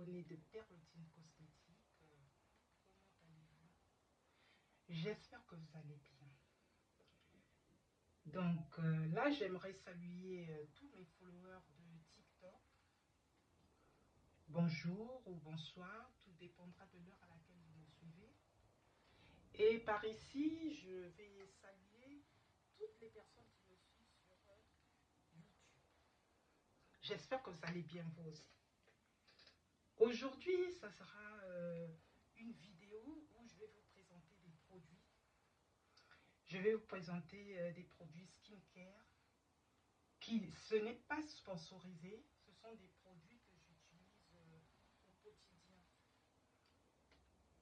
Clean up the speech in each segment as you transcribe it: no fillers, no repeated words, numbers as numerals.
abonnés de Perlotine Cosmétique. Comment allez-vous? J'espère que vous allez bien. Donc là, j'aimerais saluer tous mes followers de TikTok. Bonjour ou bonsoir, tout dépendra de l'heure à laquelle vous me suivez. Et par ici, je vais saluer toutes les personnes qui me suivent sur YouTube. J'espère que vous allez bien vous aussi. Aujourd'hui, ça sera une vidéo où je vais vous présenter des produits. Je vais vous présenter des produits skincare ce n'est pas sponsorisé, ce sont des produits que j'utilise au quotidien.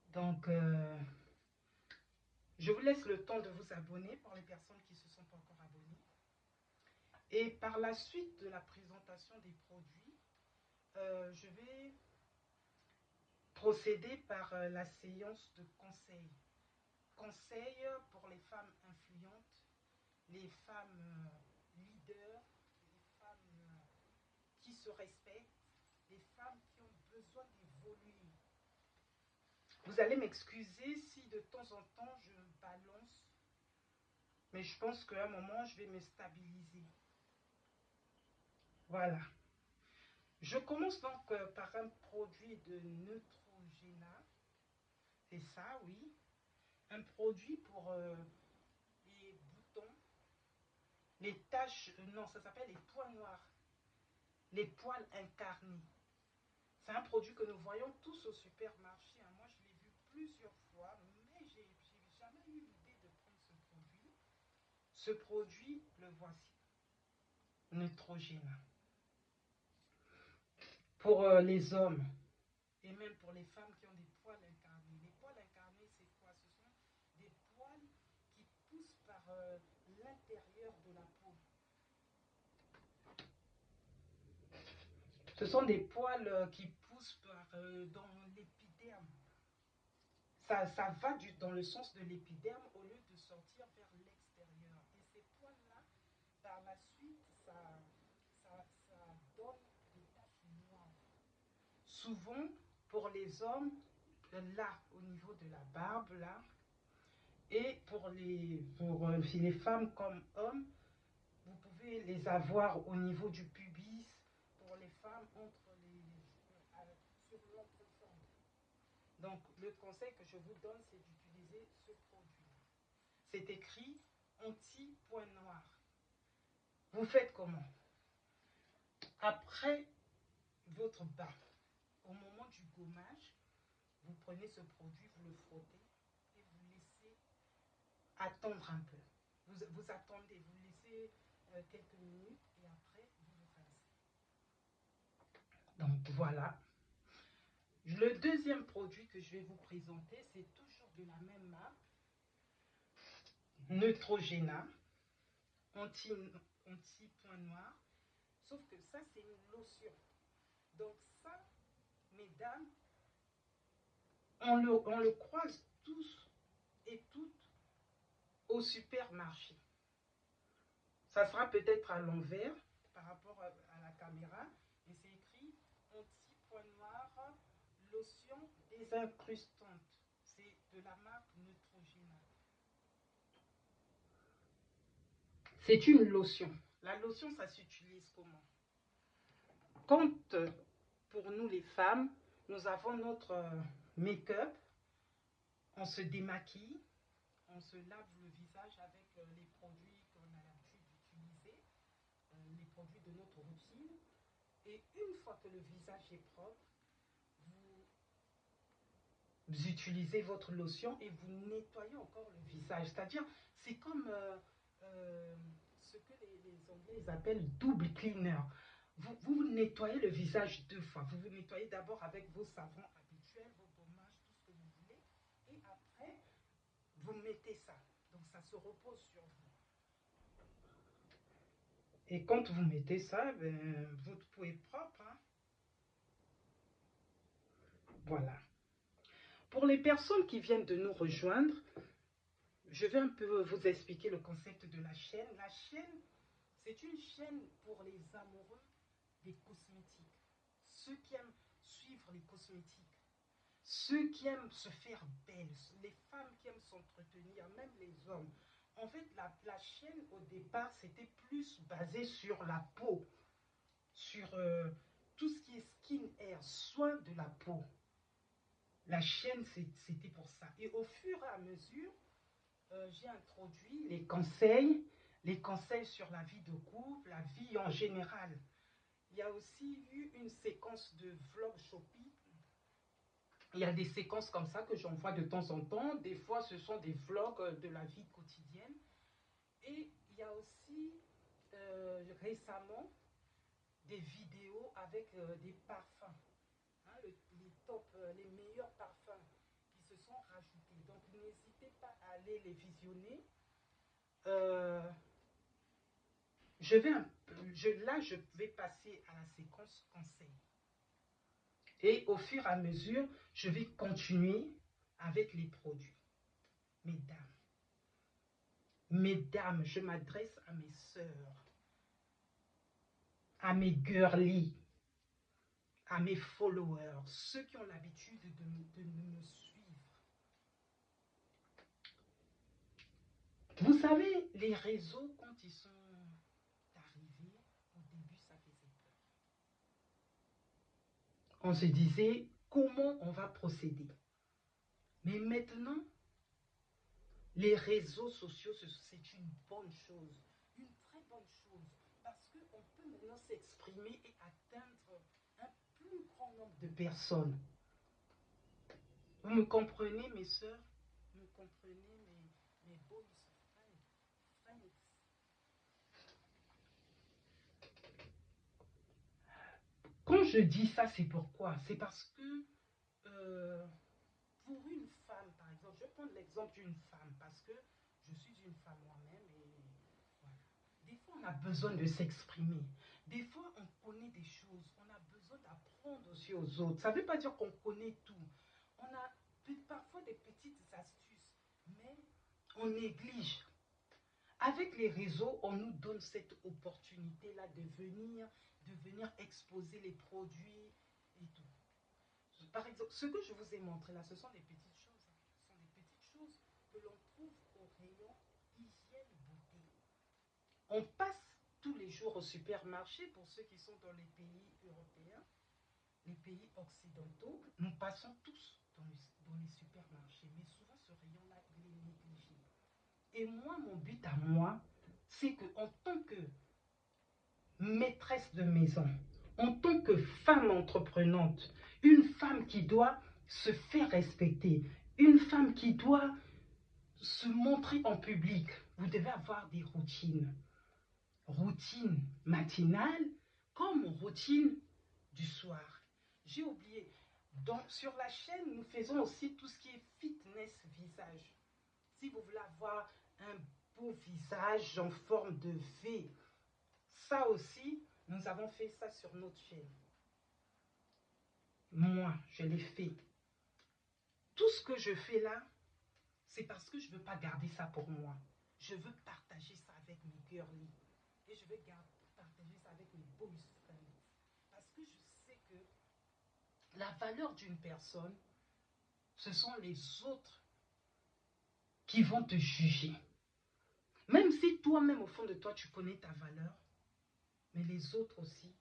Donc, je vous laisse le temps de vous abonner pour les personnes qui ne se sont pas encore abonnées. Et par la suite de la présentation des produits, je vais procéder par la séance de conseil. Conseil pour les femmes influentes, les femmes leaders, les femmes qui se respectent, les femmes qui ont besoin d'évoluer. Vous allez m'excuser si de temps en temps je me balance, mais je pense qu'à un moment je vais me stabiliser. Voilà. Je commence donc par un produit de Neutrogena. C'est ça, oui. Un produit pour les boutons, les taches, non, ça s'appelle les points noirs, les poils incarnés. C'est un produit que nous voyons tous au supermarché. Moi, je l'ai vu plusieurs fois, mais je n'ai jamais eu l'idée de prendre ce produit. Ce produit, le voici. Neutrogena. Pour les hommes et même pour les femmes qui ont des poils incarnés. Les poils incarnés, c'est quoi? Ce sont des poils qui poussent par l'intérieur de la peau. Ce sont des poils qui poussent dans l'épiderme. Ça va dans le sens de l'épiderme au lieu de sortir vers l'extérieur. Et ces poils-là, par la suite, ça donne des taches noires. Souvent, pour les hommes, là, au niveau de la barbe, là, et pour les femmes comme hommes, vous pouvez les avoir au niveau du pubis, pour les femmes sur l'entretemps. Donc, le conseil que je vous donne, c'est d'utiliser ce produit-là. C'est écrit anti-point noir. Vous faites comment? Après votre bain, au moment du gommage, vous prenez ce produit, vous le frottez et vous laissez attendre un peu. Vous attendez, vous laissez quelques minutes et après vous le rincez. Donc voilà. Le deuxième produit que je vais vous présenter, c'est toujours de la même marque. Neutrogena, anti-point noir. Sauf que ça, c'est une lotion. Donc ça, mesdames, on le croise tous et toutes au supermarché. Ça sera peut-être à l'envers par rapport à la caméra, mais c'est écrit anti-point noir, lotion désincrustante. C'est de la marque Neutrogena. C'est une lotion. La lotion, ça s'utilise comment? Quand, pour nous les femmes, nous avons notre make-up, on se démaquille, on se lave le visage avec les produits qu'on a l'habitude d'utiliser, les produits de notre routine. Et une fois que le visage est propre, vous utilisez votre lotion et vous nettoyez encore le visage. C'est-à-dire, c'est comme ce que les Anglais appellent double cleaner. Vous nettoyez le visage deux fois. Vous vous nettoyez d'abord avec vos savons habituels, vos gommages, tout ce que vous voulez. Et après, vous mettez ça. Donc, ça se repose sur vous. Et quand vous mettez ça, votre peau est propre. Hein? Voilà. Pour les personnes qui viennent de nous rejoindre, je vais un peu vous expliquer le concept de la chaîne. La chaîne, c'est une chaîne pour les amoureux des cosmétiques. suivre les cosmétiques, ceux qui aiment se faire belles, les femmes qui aiment s'entretenir, même les hommes. En fait, la chaîne, au départ, c'était plus basé sur la peau, sur tout ce qui est skin hair, soin de la peau. La chaîne, c'était pour ça. Et au fur et à mesure, j'ai introduit les conseils sur la vie de couple, la vie en général. Il y a aussi eu une séquence de vlog shopping. Il y a des séquences comme ça que j'envoie de temps en temps. Des fois, ce sont des vlogs de la vie quotidienne. Et il y a aussi récemment des vidéos avec des parfums. Hein, les top, les meilleurs parfums qui se sont rajoutés. Donc, n'hésitez pas à aller les visionner. Là, je vais passer à la séquence conseil. Et au fur et à mesure, je vais continuer avec les produits. Mesdames, je m'adresse à mes sœurs, à mes girlies, à mes followers, ceux qui ont l'habitude de me suivre. Vous savez, les réseaux, quand ils sont arrivés, au début, ça faisait peur. On se disait, comment on va procéder? Mais maintenant, les réseaux sociaux, c'est une bonne chose, une très bonne chose, parce qu'on peut maintenant s'exprimer et atteindre un plus grand nombre de personnes. Vous me comprenez, mes soeurs? Vous me comprenez, mes boys friends? Quand je dis ça, c'est pourquoi? C'est parce que pour une femme, par exemple, je vais prendre l'exemple d'une femme, parce que je suis une femme moi-même et voilà. Des fois, on a besoin de s'exprimer. Des fois, on connaît des choses. On a besoin d'apprendre aussi aux autres. Ça ne veut pas dire qu'on connaît tout. On a parfois des petites astuces, mais on néglige. Avec les réseaux, on nous donne cette opportunité-là de venir exposer les produits et tout. Par exemple, ce que je vous ai montré là, ce sont des petites choses. Ce sont des petites choses que l'on trouve au rayon hygiène beauté. On passe tous les jours au supermarché pour ceux qui sont dans les pays européens, les pays occidentaux. Nous passons tous dans les supermarchés, mais souvent ce rayon-là, il est négligé. Et moi, mon but à moi, c'est qu'en tant que maîtresse de maison, en tant que femme entreprenante, une femme qui doit se faire respecter, une femme qui doit se montrer en public, vous devez avoir des routines. Routine matinale comme routine du soir. J'ai oublié. Donc, sur la chaîne, nous faisons aussi tout ce qui est fitness visage. Si vous voulez avoir un beau visage en forme de V, ça aussi, nous avons fait ça sur notre chaîne. Moi, je l'ai fait. Tout ce que je fais là, c'est parce que je ne veux pas garder ça pour moi. Je veux partager ça avec mes girlies. Et je veux partager ça avec mes boys friends. Parce que je sais que la valeur d'une personne, ce sont les autres qui vont te juger. Même si toi-même, au fond de toi, tu connais ta valeur, mais les autres aussi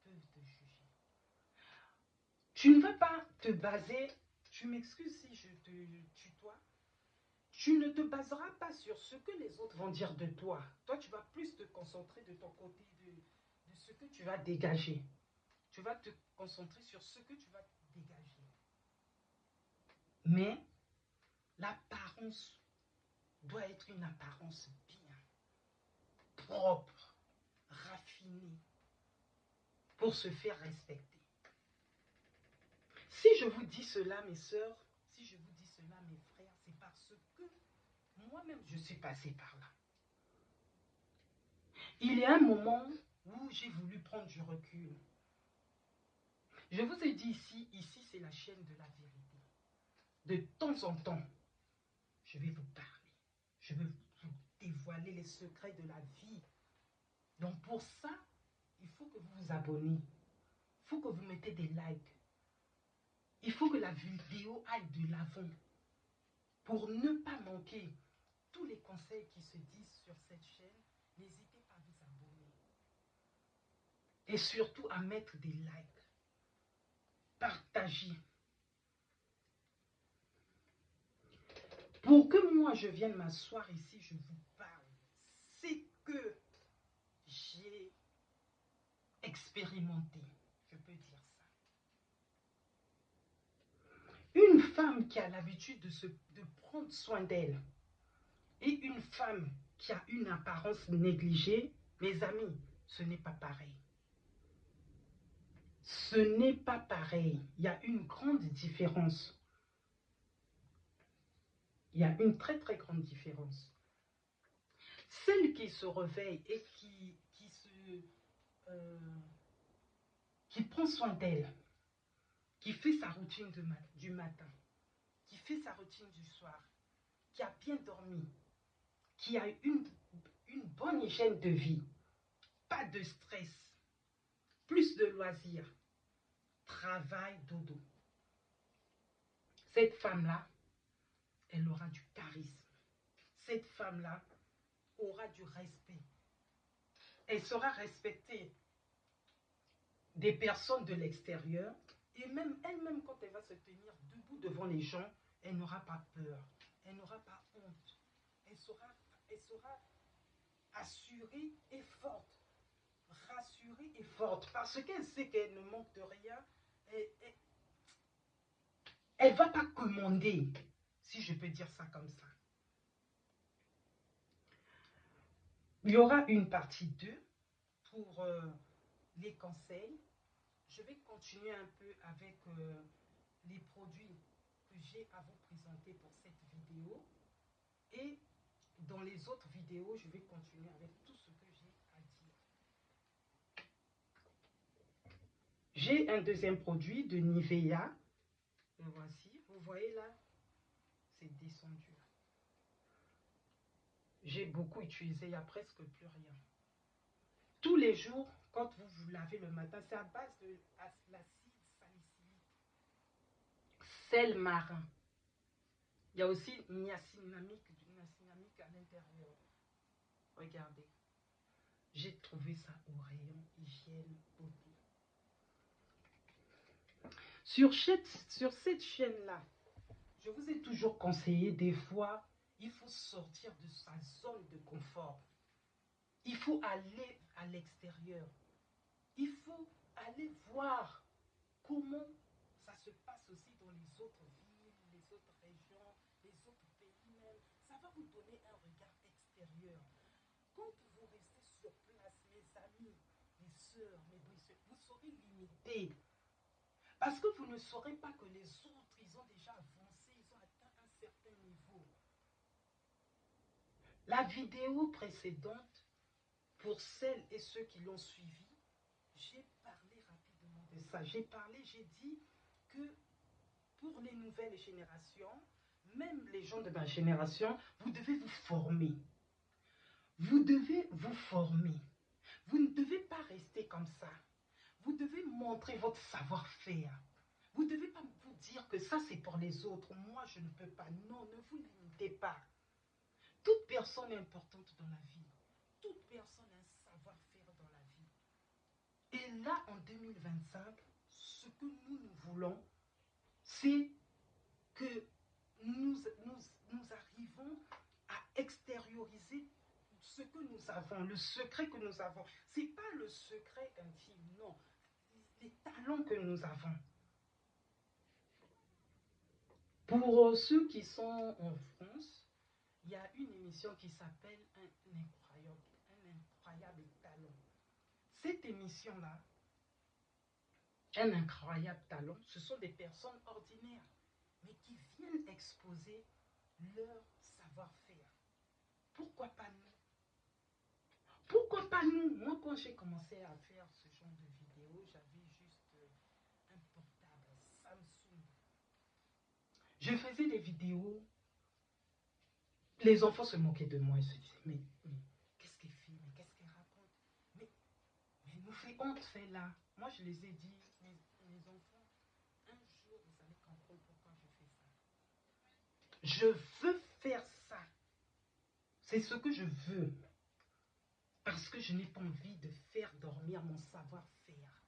peuvent te juger. Tu ne vas pas te baser, tu m'excuses si je te tutoie, tu ne te baseras pas sur ce que les autres vont dire de toi. Toi, tu vas plus te concentrer de ton côté, de ce que tu vas dégager. Tu vas te concentrer sur ce que tu vas dégager. Mais l'apparence doit être une apparence bien, propre, raffinée, pour se faire respecter. Si je vous dis cela, mes sœurs, si je vous dis cela, mes frères, c'est parce que moi-même, je suis passée par là. Il y a un moment où j'ai voulu prendre du recul. Je vous ai dit ici c'est la chaîne de la vérité. De temps en temps, je vais vous parler. Je vais vous dévoiler les secrets de la vie. Donc pour ça, il faut que vous vous abonnez. Il faut que vous mettez des likes. Il faut que la vidéo aille de l'avant pour ne pas manquer tous les conseils qui se disent sur cette chaîne. N'hésitez pas à vous abonner. Et surtout à mettre des likes. Partagez. Pour que moi je vienne m'asseoir ici, je vous parle. C'est que j'ai expérimenté. Je peux dire ça. Une femme qui a l'habitude de prendre soin d'elle et une femme qui a une apparence négligée, mes amis, ce n'est pas pareil. Ce n'est pas pareil. Il y a une grande différence. Il y a une très très grande différence. Celle qui se réveille et qui prend soin d'elle, qui fait sa routine du matin, qui fait sa routine du soir, qui a bien dormi, qui a une bonne hygiène de vie, pas de stress, plus de loisirs, travail, dodo. Cette femme-là, elle aura du charisme. Cette femme-là aura du respect. Elle saura respecter des personnes de l'extérieur et même elle-même quand elle va se tenir debout devant les gens, elle n'aura pas peur, elle n'aura pas honte. Elle sera assurée et forte, rassurée et forte parce qu'elle sait qu'elle ne manque de rien. Elle ne va pas commander, si je peux dire ça comme ça. Il y aura une partie 2 pour les conseils. Je vais continuer un peu avec les produits que j'ai à vous présenter pour cette vidéo. Et dans les autres vidéos, je vais continuer avec tout ce que j'ai à dire. J'ai un deuxième produit de Nivea. Le voici. Vous voyez là, c'est descendu. J'ai beaucoup utilisé, il n'y a presque plus rien. Tous les jours, quand vous vous lavez le matin, c'est à base de l'acide salicylique. Sel marin. Il y a aussi niacinamique à l'intérieur. Regardez. J'ai trouvé ça au rayon hygiène beauté. Sur cette chaîne-là, je vous ai toujours conseillé, des fois, il faut sortir de sa zone de confort. Il faut aller à l'extérieur. Il faut aller voir comment ça se passe aussi dans les autres villes, les autres régions, les autres pays même. Ça va vous donner un regard extérieur. Quand vous restez sur place, mes amis, mes soeurs, mes brisures, vous serez limité. Parce que vous ne saurez pas que les autres, ils ont déjà avancé, ils ont atteint un certain niveau. La vidéo précédente, pour celles et ceux qui l'ont suivi, j'ai parlé rapidement de ça. J'ai dit que pour les nouvelles générations, même les gens de ma génération, vous devez vous former. Vous devez vous former. Vous ne devez pas rester comme ça. Vous devez montrer votre savoir-faire. Vous ne devez pas vous dire que ça c'est pour les autres. Moi je ne peux pas. Non, ne vous limitez pas. Toute personne est importante dans la vie. Toute personne a un savoir-faire dans la vie. Et là, en 2025, ce que nous voulons, c'est que nous arrivons à extérioriser ce que nous avons, le secret que nous avons. Ce n'est pas le secret intime, non. Les talents que nous avons. Pour ceux qui sont en France, il y a une émission qui s'appelle un incroyable talent. Cette émission-là, un incroyable talent, ce sont des personnes ordinaires, mais qui viennent exposer leur savoir-faire. Pourquoi pas nous? Pourquoi pas nous? Moi, quand j'ai commencé à faire ce genre de vidéos, j'avais juste un portable Samsung. Je faisais des vidéos, les enfants se moquaient de moi, ils se disaient, mais qu'est-ce qu'elle fait? Mais qu'est-ce qu'elle raconte? Mais elle nous fait honte, celle-là. Moi, je les ai dit, mes enfants, un jour, vous allez Je veux faire ça. C'est ce que je veux. Parce que je n'ai pas envie de faire dormir mon savoir-faire.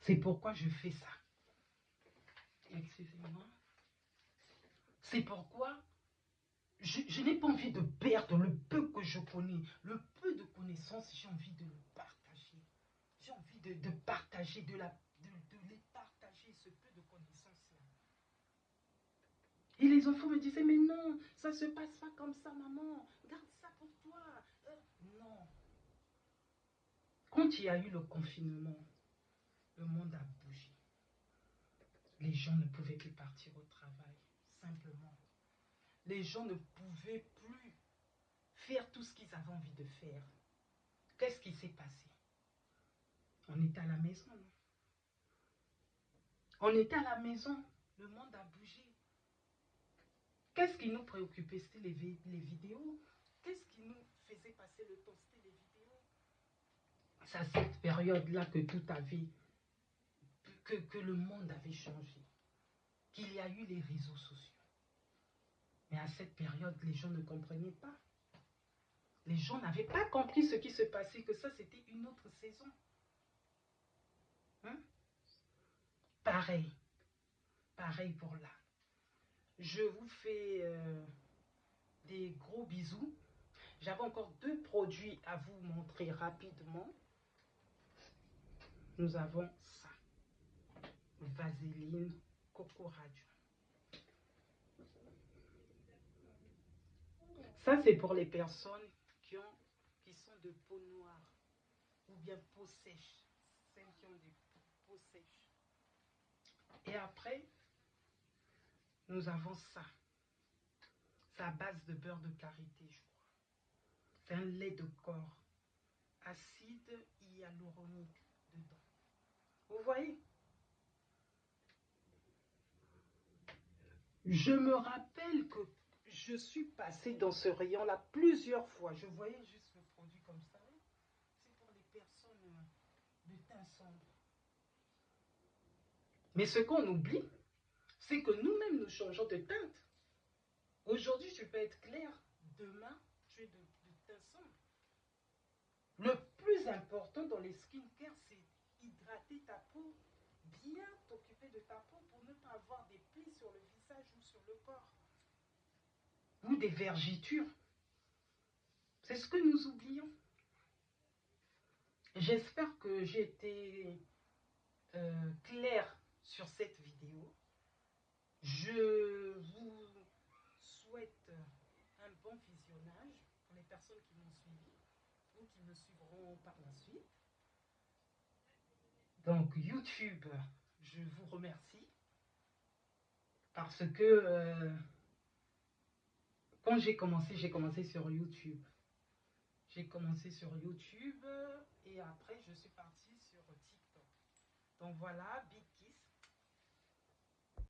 C'est pourquoi je fais ça. Excusez-moi. C'est pourquoi je n'ai pas envie de perdre le peu que je connais, le peu de connaissances, j'ai envie de le partager. J'ai envie de partager, de les partager, ce peu de connaissances-là. Et les enfants me disaient, mais non, ça ne se passe pas comme ça, maman. Garde ça pour toi. Non. Quand il y a eu le confinement, le monde a bougé. Les gens ne pouvaient plus partir au travail, simplement. Les gens ne pouvaient plus faire tout ce qu'ils avaient envie de faire. Qu'est-ce qui s'est passé? On était à la maison, non? On était à la maison, le monde a bougé. Qu'est-ce qui nous préoccupait? C'était les vidéos. Qu'est-ce qui nous faisait passer le temps? C'était les vidéos. C'est à cette période-là que tout avait, que le monde avait changé. Qu'il y a eu les réseaux sociaux. Mais à cette période, les gens ne comprenaient pas. Les gens n'avaient pas compris ce qui se passait, que ça, c'était une autre saison. Hein? Pareil. Pareil pour là. Je vous fais des gros bisous. J'avais encore 2 produits à vous montrer rapidement. Nous avons ça. Vaseline Coco Radio. Ça, c'est pour les personnes qui sont de peau noire ou bien peau sèche. Celles qui ont des peaux sèches. Et après, nous avons ça. C'est à base de beurre de karité, je crois. C'est un lait de corps. Acide hyaluronique dedans. Vous voyez? Je me rappelle que je suis passée dans ce rayon-là plusieurs fois. Je voyais juste le produit comme ça. C'est pour les personnes de teint sombre. Mais ce qu'on oublie, c'est que nous-mêmes, nous changeons de teinte. Aujourd'hui, tu peux être clair. Demain, tu es de teint sombre. Le plus important dans les skincare, c'est hydrater ta peau, bien t'occuper de ta peau pour ne pas avoir des plis sur le visage ou sur le corps. Ou des vergitures. C'est ce que nous oublions. J'espère que j'ai été claire sur cette vidéo. Je vous souhaite un bon visionnage pour les personnes qui m'ont suivi ou qui me suivront par la suite. Donc YouTube, je vous remercie parce que quand j'ai commencé sur YouTube. J'ai commencé sur YouTube et après je suis partie sur TikTok. Donc voilà, Big